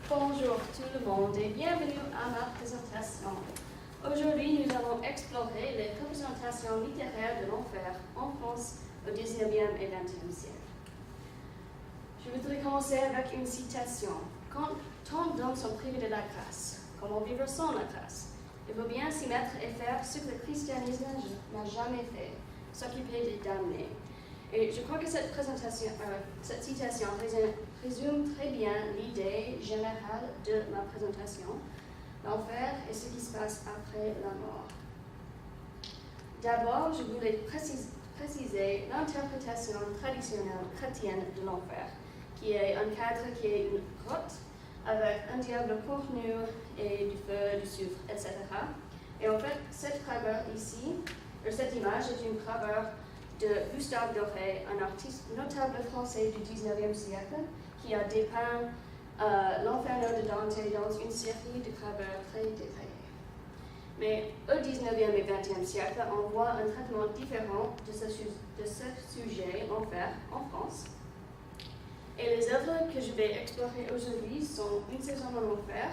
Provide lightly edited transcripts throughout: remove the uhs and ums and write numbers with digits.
Bonjour tout le monde et bienvenue à ma présentation. Aujourd'hui, nous allons explorer les représentations littéraires de l'enfer en France au XIXe et XXe siècle. Je voudrais commencer avec une citation. Quand tant d'hommes sont privés de la grâce, comment vivre sans la grâce? Il faut bien s'y mettre et faire ce que le christianisme n'a jamais fait, s'occuper des damnés. Et je crois que cette citation résume très bien l'idée générale de ma présentation, l'enfer et ce qui se passe après la mort. D'abord, je voulais préciser l'interprétation traditionnelle chrétienne de l'enfer, qui est un cadre qui est une grotte avec un diable cornu et du feu, du soufre, etc. Et en fait, cette graveur ici, cette image est une graveur de Gustave Doré, un artiste notable français du XIXe siècle, qui a dépeint l'Inferno de Dante dans une série de graveurs très détaillées. Mais au XIXe et XXe siècle, on voit un traitement différent de ce sujet, l'enfer, en France. Et les œuvres que je vais explorer aujourd'hui sont Une saison en enfer,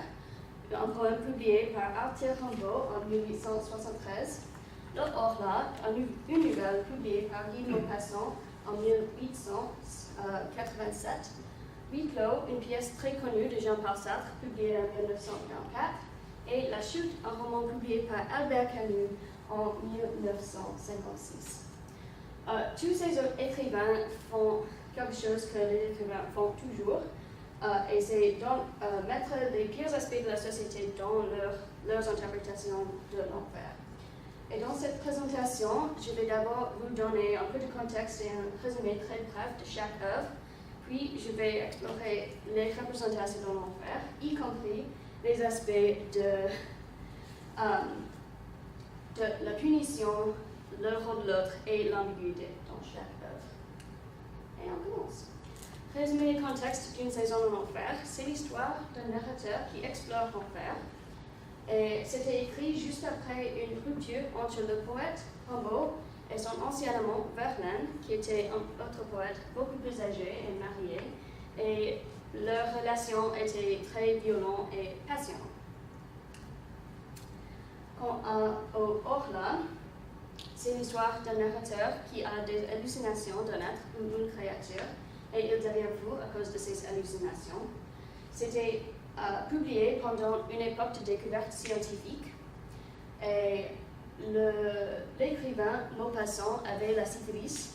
un poème publié par Arthur Rimbaud en 1873, Le Horla, une nouvelle publiée par Guy de Maupassant en 1887, Huis clos, une pièce très connue de Jean-Paul Sartre, publiée en 1944, et La Chute, un roman publié par Albert Camus en 1956. Tous ces autres écrivains font quelque chose que les écrivains font toujours, et c'est mettre les pires aspects de la société dans leurs interprétations de l'enfer. Et dans cette présentation, je vais d'abord vous donner un peu de contexte et un résumé très bref de chaque œuvre, puis je vais explorer les représentations de l'enfer, y compris les aspects de la punition, le rôle de l'autre et l'ambiguïté dans chaque œuvre. Et on commence. Résumé du contexte d'une saison en enfer, c'est l'histoire d'un narrateur qui explore l'enfer. Et c'était écrit juste après une rupture entre le poète Rimbaud et son ancien amant Verlaine, qui était un autre poète beaucoup plus âgé et marié, et leur relation était très violente et passionnante. Au Horla, c'est l'histoire d'un narrateur qui a des hallucinations d'un être ou d'une créature, et il devient fou à cause de ces hallucinations. C'était publié pendant une époque de découverte scientifique, et l'écrivain Maupassant avait la syphilis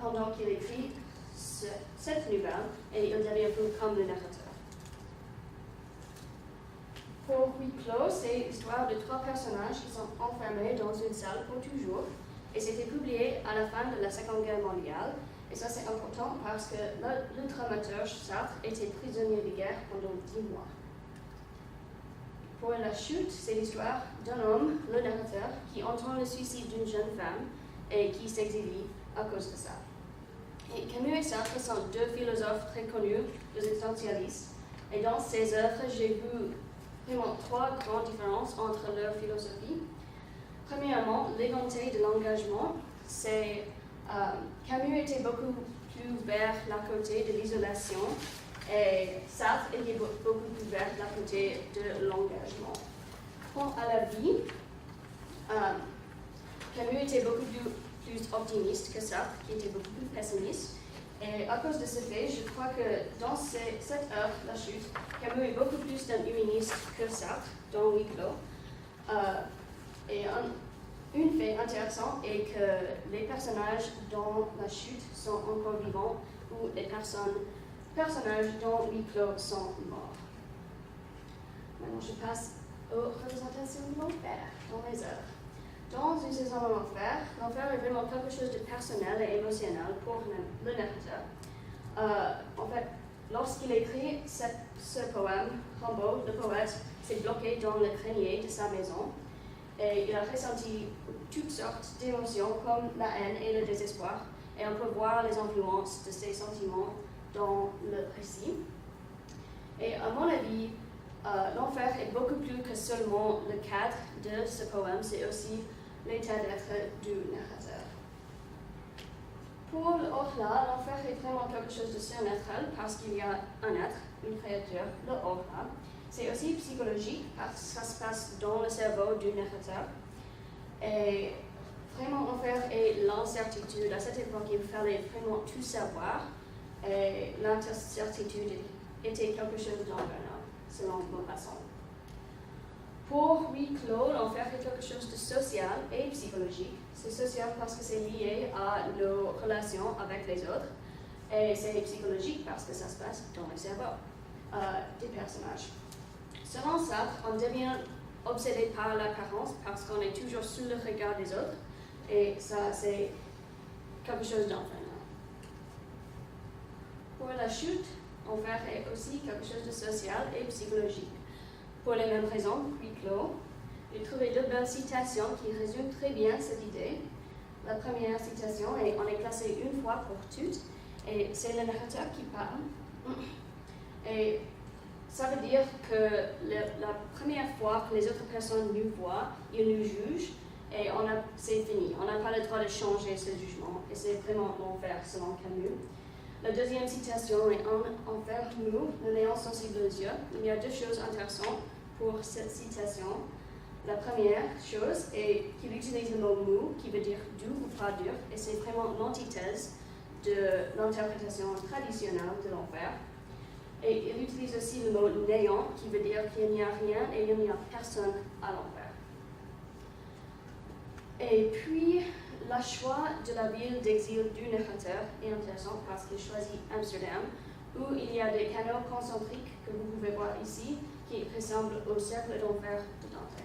pendant qu'il écrit cette nouvelle, et il devient fou comme le narrateur. Pour Huis clos, c'est l'histoire de 3 personnages qui sont enfermés dans une salle pour toujours, et c'était publié à la fin de la Seconde Guerre mondiale. Et ça, c'est important parce que le dramaturge Sartre était prisonnier de guerre pendant 10 mois. Pour La Chute, c'est l'histoire d'un homme, le narrateur, qui entend le suicide d'une jeune femme et qui s'exilie à cause de ça. Et Camus et Sartre sont 2 philosophes très connus, 2 existentialistes. Et dans ces œuvres, j'ai vu vraiment 3 grandes différences entre leur philosophie. Premièrement, l'éventé de l'engagement, c'est Camus était beaucoup plus vers la côté de l'isolation et Sartre était beaucoup plus vers la côté de l'engagement. Quant à la vie, Camus était beaucoup plus optimiste que Sartre, qui était beaucoup plus pessimiste. Et à cause de ce fait, je crois que dans cette œuvre, La Chute, Camus est beaucoup plus d'un humaniste que Sartre, dans Huis clos. Un fait intéressant est que les personnages dans La Chute sont encore vivants ou les personnages dans Huis clos sont morts. Maintenant, je passe aux représentations de l'enfer dans les œuvres. Dans Une saison en enfer, l'enfer est vraiment quelque chose de personnel et émotionnel pour le narrateur. En fait, lorsqu'il écrit ce poème, Rimbaud, le poète, s'est bloqué dans le grenier de sa maison. Et il a ressenti toutes sortes d'émotions comme la haine et le désespoir. Et on peut voir les influences de ces sentiments dans le récit. Et à mon avis, l'enfer est beaucoup plus que seulement le cadre de ce poème, c'est aussi l'état d'être du narrateur. Pour le Horla, l'enfer est vraiment quelque chose de surnaturel parce qu'il y a un être une créature, le aura. C'est aussi psychologique parce que ça se passe dans le cerveau du narrateur. Et vraiment, l'enfer est l'incertitude. À cette époque, il fallait vraiment tout savoir. Et l'incertitude était quelque chose d'envernant, selon mon façon. Pour huis clos, l'enfer est quelque chose de social et psychologique. C'est social parce que c'est lié à nos relations avec les autres. Et c'est psychologique parce que ça se passe dans le cerveau des personnages. Selon Sartre, on devient obsédé par l'apparence parce qu'on est toujours sous le regard des autres. Et ça, c'est quelque chose d'enfernant. Pour la chute, enfer est aussi quelque chose de social et psychologique. Pour les mêmes raisons, huis clos, j'ai trouvé deux belles citations qui résument très bien cette idée. La première citation, on est classé une fois pour toutes, et c'est le narrateur qui parle. Et ça veut dire que la première fois que les autres personnes nous voient, ils nous jugent, et c'est fini. On n'a pas le droit de changer ce jugement, et c'est vraiment l'enfer selon Camus. La deuxième citation est en enfer nous, le néant sensible aux yeux. Il y a deux choses intéressantes pour cette citation. La première chose est qu'il utilise le mot mou, qui veut dire doux ou pas dur, et c'est vraiment l'antithèse de l'interprétation traditionnelle de l'enfer. Et il utilise aussi le mot néant, qui veut dire qu'il n'y a rien et il n'y a personne à l'enfer. Et puis, le choix de la ville d'exil du narrateur est intéressant parce qu'il choisit Amsterdam, où il y a des canaux concentriques que vous pouvez voir ici, qui ressemblent au cercle d'enfer de Dante.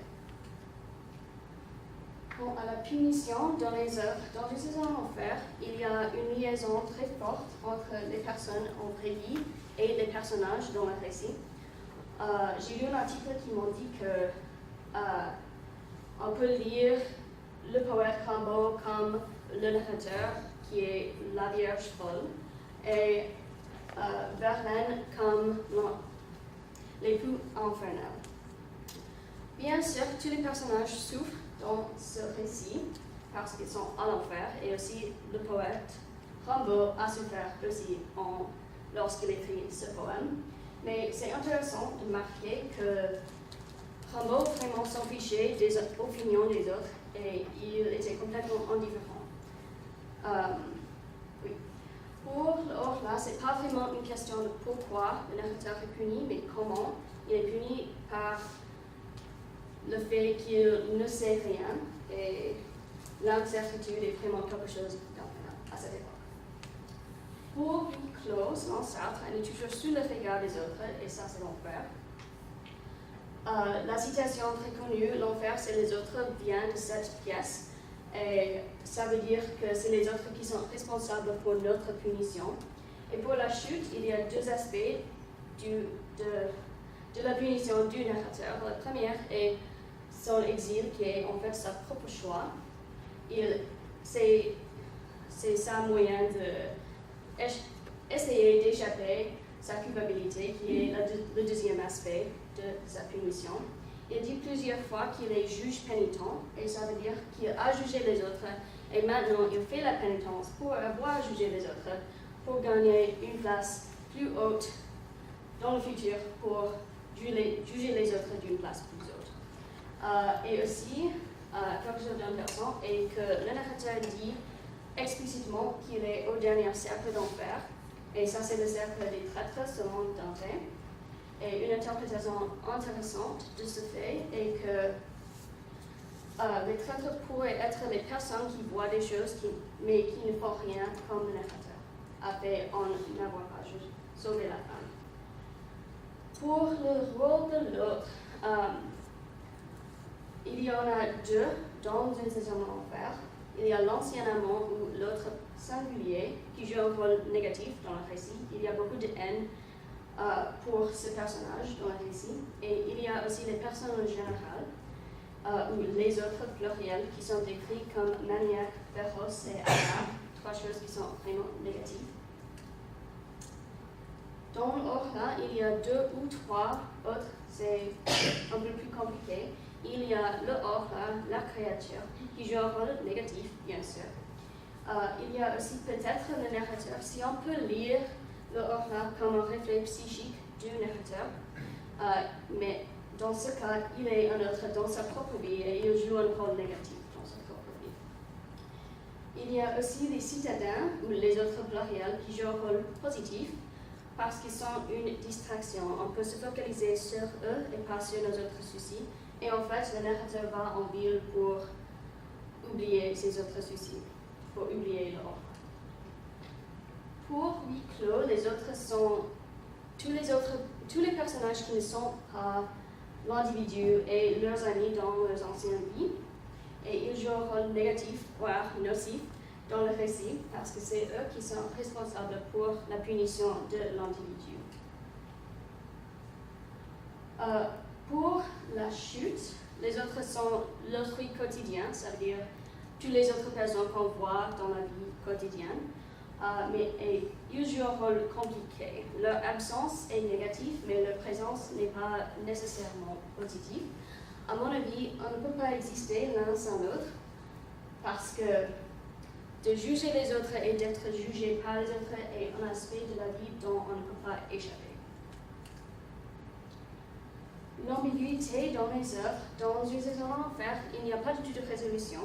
Bon, à la punition dans les œuvres en enfer, il y a une liaison très forte entre les personnes en vraie vie et les personnages dans le récit. J'ai lu un article qui m'a dit que on peut lire le poète Rimbaud comme le narrateur, qui est la Vierge folle, et Verlaine comme l'époux infernal. Bien sûr, tous les personnages souffrent dans ce récit parce qu'ils sont à l'enfer, et aussi le poète Rimbaud a souffert aussi lorsqu'il écrit ce poème. Mais c'est intéressant de marquer que Rimbaud vraiment s'en fichait des opinions des autres et il était complètement indifférent. Oui. Pour le hors-là, ce n'est pas vraiment une question de pourquoi le narrateur est puni, mais comment. Il est puni par le fait qu'il ne sait rien, et l'incertitude est vraiment quelque chose d'enfernal à cette époque. Pour huis clos, selon Sartre, on est toujours sous le regard des autres, et ça c'est l'enfer. La citation très connue, l'enfer c'est les autres, vient de cette pièce, et ça veut dire que c'est les autres qui sont responsables pour notre punition. Et pour la chute, il y a deux aspects de la punition du narrateur. La première est son exil, qui est en fait sa propre choix. C'est sa moyen d'essayer d'échapper sa culpabilité, qui est le deuxième aspect de sa punition. Il dit plusieurs fois qu'il est juge pénitent, et ça veut dire qu'il a jugé les autres, et maintenant il fait la pénitence pour avoir jugé les autres, pour gagner une place plus haute dans le futur, pour juger les autres d'une place plus haute. Et aussi, quelque chose d'intéressant est que le narrateur dit explicitement qu'il est au dernier cercle d'enfer, et ça c'est le cercle des traîtres selon Dante. Et une interprétation intéressante de ce fait est que les traîtres pourraient être les personnes qui voient des choses mais qui ne font rien comme le narrateur a fait en n'avoir pas sauvé la femme. Pour le rôle de l'autre, il y en a deux dans une saison d'enfer. Il y a l'ancien amant ou l'autre singulier qui joue un rôle négatif dans le récit. Il y a beaucoup de haine pour ce personnage dans le récit. Et il y a aussi les personnes en général, ou les autres pluriels qui sont décrits comme maniaques, féroces et avares, trois choses qui sont vraiment négatives. Dans l'or-là, il y a deux ou trois autres, c'est un peu plus compliqué. Il y a le or-là, la créature, qui joue un rôle négatif, bien sûr. Il y a aussi peut-être le narrateur. Si on peut lire le or-là comme un reflet psychique du narrateur, mais dans ce cas, il est un autre dans sa propre vie et il joue un rôle négatif dans sa propre vie. Il y a aussi les citadins ou les autres pluriels qui jouent un rôle positif parce qu'ils sont une distraction. On peut se focaliser sur eux et pas sur nos autres soucis. Et en fait, le narrateur va en ville pour oublier ses autres soucis, pour oublier l'or. Pour huis clos, les autres sont tous les personnages qui ne sont pas l'individu et leurs amis dans leurs anciennes vies. Et ils jouent un rôle négatif, voire nocif, dans le récit, parce que c'est eux qui sont responsables pour la punition de l'individu. Pour la chute, les autres sont l'autrui quotidien, ça veut dire toutes les autres personnes qu'on voit dans la vie quotidienne, mais ils jouent un rôle compliqué. Leur absence est négative, mais leur présence n'est pas nécessairement positive. À mon avis, on ne peut pas exister l'un sans l'autre, parce que de juger les autres et d'être jugé par les autres est un aspect de la vie dont on ne peut pas échapper. L'ambiguïté dans les œuvres, dans Une saison en enfer, il n'y a pas du tout de résolution.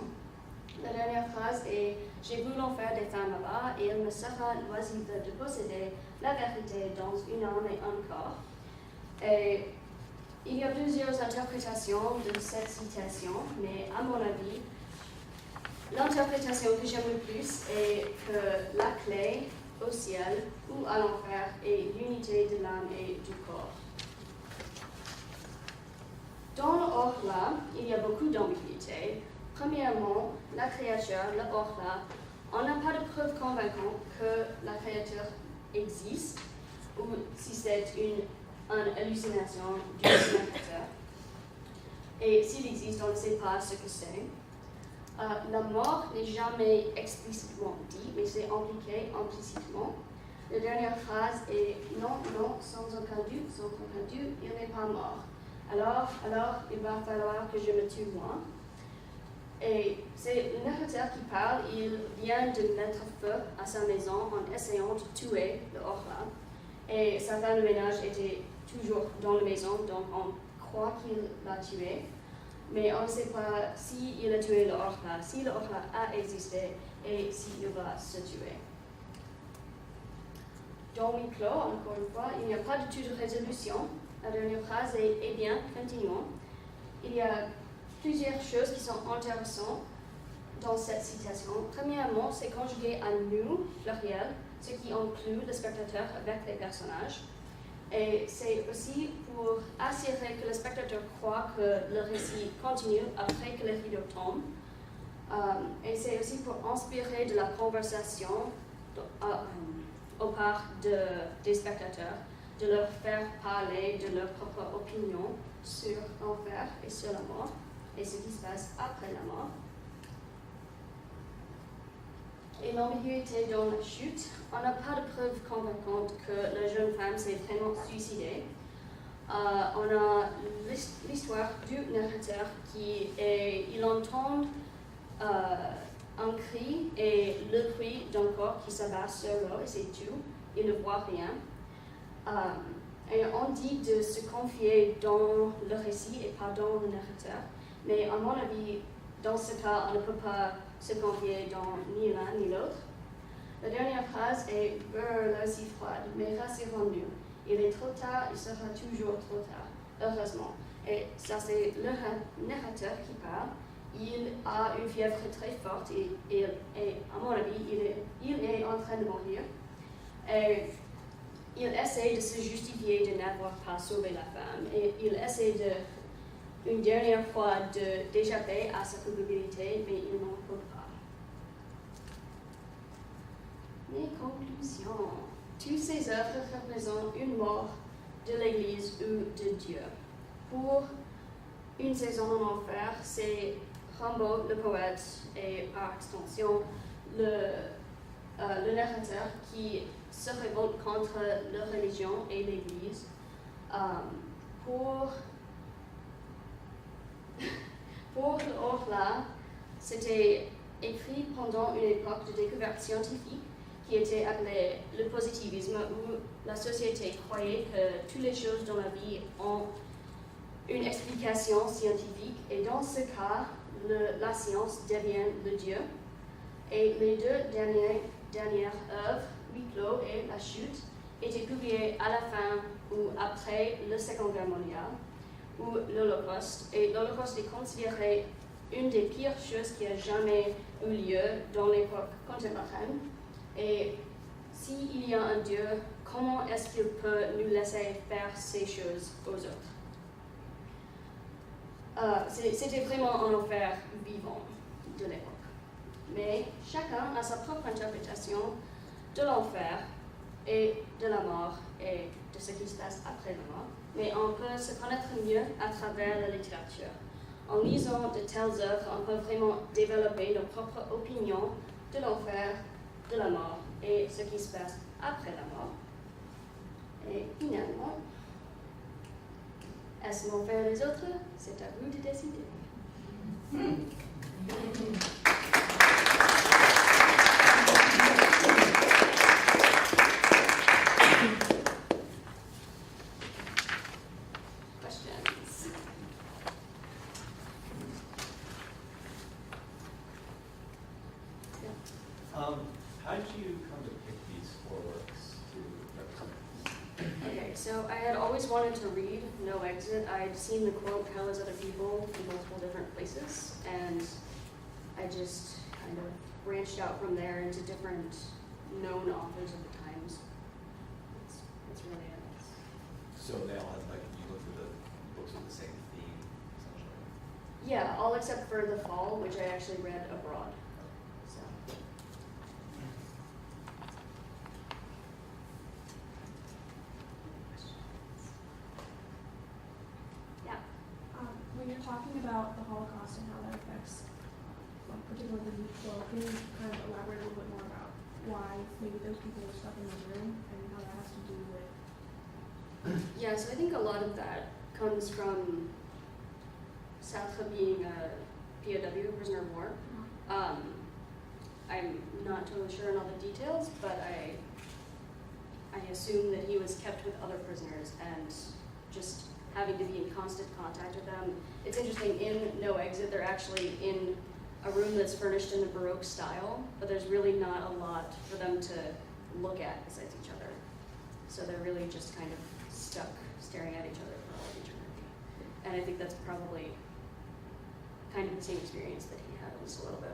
La dernière phrase est « J'ai vu l'enfer des femmes là-bas et il me sera loisible de posséder la vérité dans une âme et un corps. » Et il y a plusieurs interprétations de cette citation, mais à mon avis, l'interprétation que j'aime le plus est que la clé au ciel ou à l'enfer est l'unité de l'âme et du corps. Dans le hors-là, il y a beaucoup d'ambiguïté. Premièrement, la créature, le hors-là, on n'a pas de preuve convaincante que la créature existe ou si c'est une hallucination du narrateur. Et s'il existe, on ne sait pas ce que c'est. La mort n'est jamais explicitement dit, mais c'est impliqué implicitement. La dernière phrase est « Non, non, sans aucun doute, il n'est pas mort. Alors, il va falloir que je me tue moi. » Et c'est le narrateur qui parle, il vient de mettre feu à sa maison en essayant de tuer le hors-là. Et sa femme de ménage était toujours dans la maison, donc on croit qu'il l'a tué. Mais on ne sait pas s'il a tué le hors-là, si le hors-là a existé et s'il va se tuer. Dans huis clos, encore une fois, il n'y a pas du tout de résolution. La dernière phrase est « Eh bien, continuons ». Il y a plusieurs choses qui sont intéressantes dans cette citation. Premièrement, c'est conjugué à nous, pluriel, ce qui inclut le spectateur avec les personnages. Et c'est aussi pour assurer que le spectateur croit que le récit continue après que le rideau tombe. Et c'est aussi pour inspirer de la conversation au part des spectateurs, de leur faire parler de leur propre opinion sur l'enfer et sur la mort, et ce qui se passe après la mort. Et l'ambiguïté dans la chute, on n'a pas de preuve convaincante que la jeune femme s'est vraiment suicidée. On a l'histoire du narrateur il entend un cri et le cri d'un corps qui s'abat sur l'eau et c'est tout. Il ne voit rien. Et on dit de se confier dans le récit et pas dans le narrateur. Mais à mon avis, dans ce cas, on ne peut pas se confier dans ni l'un ni l'autre. La dernière phrase est « Brrr, si froide, mais rassurons-nous. Il est trop tard, il sera toujours trop tard, heureusement. » Et ça, c'est le narrateur qui parle. Il a une fièvre très forte et à mon avis, il est en train de mourir. Et il essaie de se justifier de n'avoir pas sauvé la femme. Et il essaie une dernière fois d'échapper à sa culpabilité, mais il n'en peut pas. Mes conclusions. Toutes ces œuvres représentent une mort de l'Église ou de Dieu. Pour Une saison en enfer, c'est Rimbaud, le poète, et par extension, le narrateur qui se révolte contre la religion et l'Église. Pour le hors-là, c'était écrit pendant une époque de découverte scientifique qui était appelé le positivisme, où la société croyait que toutes les choses dans la vie ont une explication scientifique, et dans ce cas, la science devient le Dieu. Et les deux dernières œuvres, Huis clos et La chute, étaient publiées à la fin ou après la Seconde Guerre mondiale, ou l'Holocauste. Et l'Holocauste est considéré une des pires choses qui a jamais eu lieu dans l'époque contemporaine. Et s'il y a un Dieu, comment est-ce qu'il peut nous laisser faire ces choses aux autres? C'était vraiment un enfer vivant de l'époque. Mais chacun a sa propre interprétation de l'enfer et de la mort et de ce qui se passe après la mort. Mais on peut se connaître mieux à travers la littérature. En lisant de telles œuvres, on peut vraiment développer nos propres opinions de l'enfer, de la mort et ce qui se passe après la mort. Et finalement, est-ce l'enfer les autres? C'est à vous de décider. Questions? How did you come to pick these 4 works to represent? Okay, so I had always wanted to read No Exit. I'd seen the quote, "Hell is other people," in multiple different places, and I just kind of branched out from there into different known authors of the times. That's really it. So they all had, like, you looked at the books with the same theme, essentially? Yeah, all except for The Fall, which I actually read abroad. So. Yeah. When you're talking about the Holocaust and how that affects, particularly the youth flow, can you kind of elaborate a little bit more about why maybe those people were stuck in the room and how that has to do with? Yeah, so I think a lot of that comes from Sartre being a POW, prisoner of war. I'm not totally sure on all the details, but I assume that he was kept with other prisoners and just having to be in constant contact with them. It's interesting, in No Exit, they're actually in a room that's furnished in the Baroque style, but there's really not a lot for them to look at besides each other. So they're really just kind of stuck staring at each other for all of eternity. And I think that's probably kind of the same experience that he had, at least a little bit.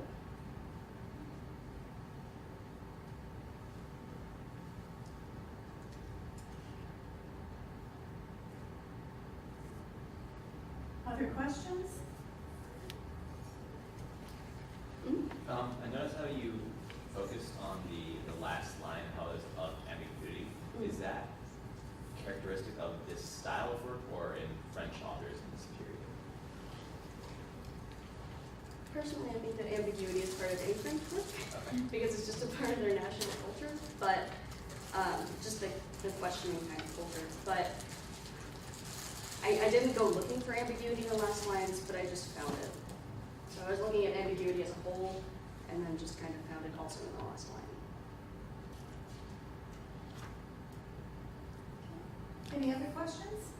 Other questions? I noticed how you focused on the last line, how there's of ambiguity. Is that characteristic of this style of work or in French authors in this period? Personally, I think that ambiguity is part of any French work Okay. because it's just a part of their national culture, but just the questioning kind of culture. But I didn't go looking for ambiguity in the last lines, but I just found it. So I was looking at ambiguity as a whole, and then just kind of found it also in the last line. Any other questions?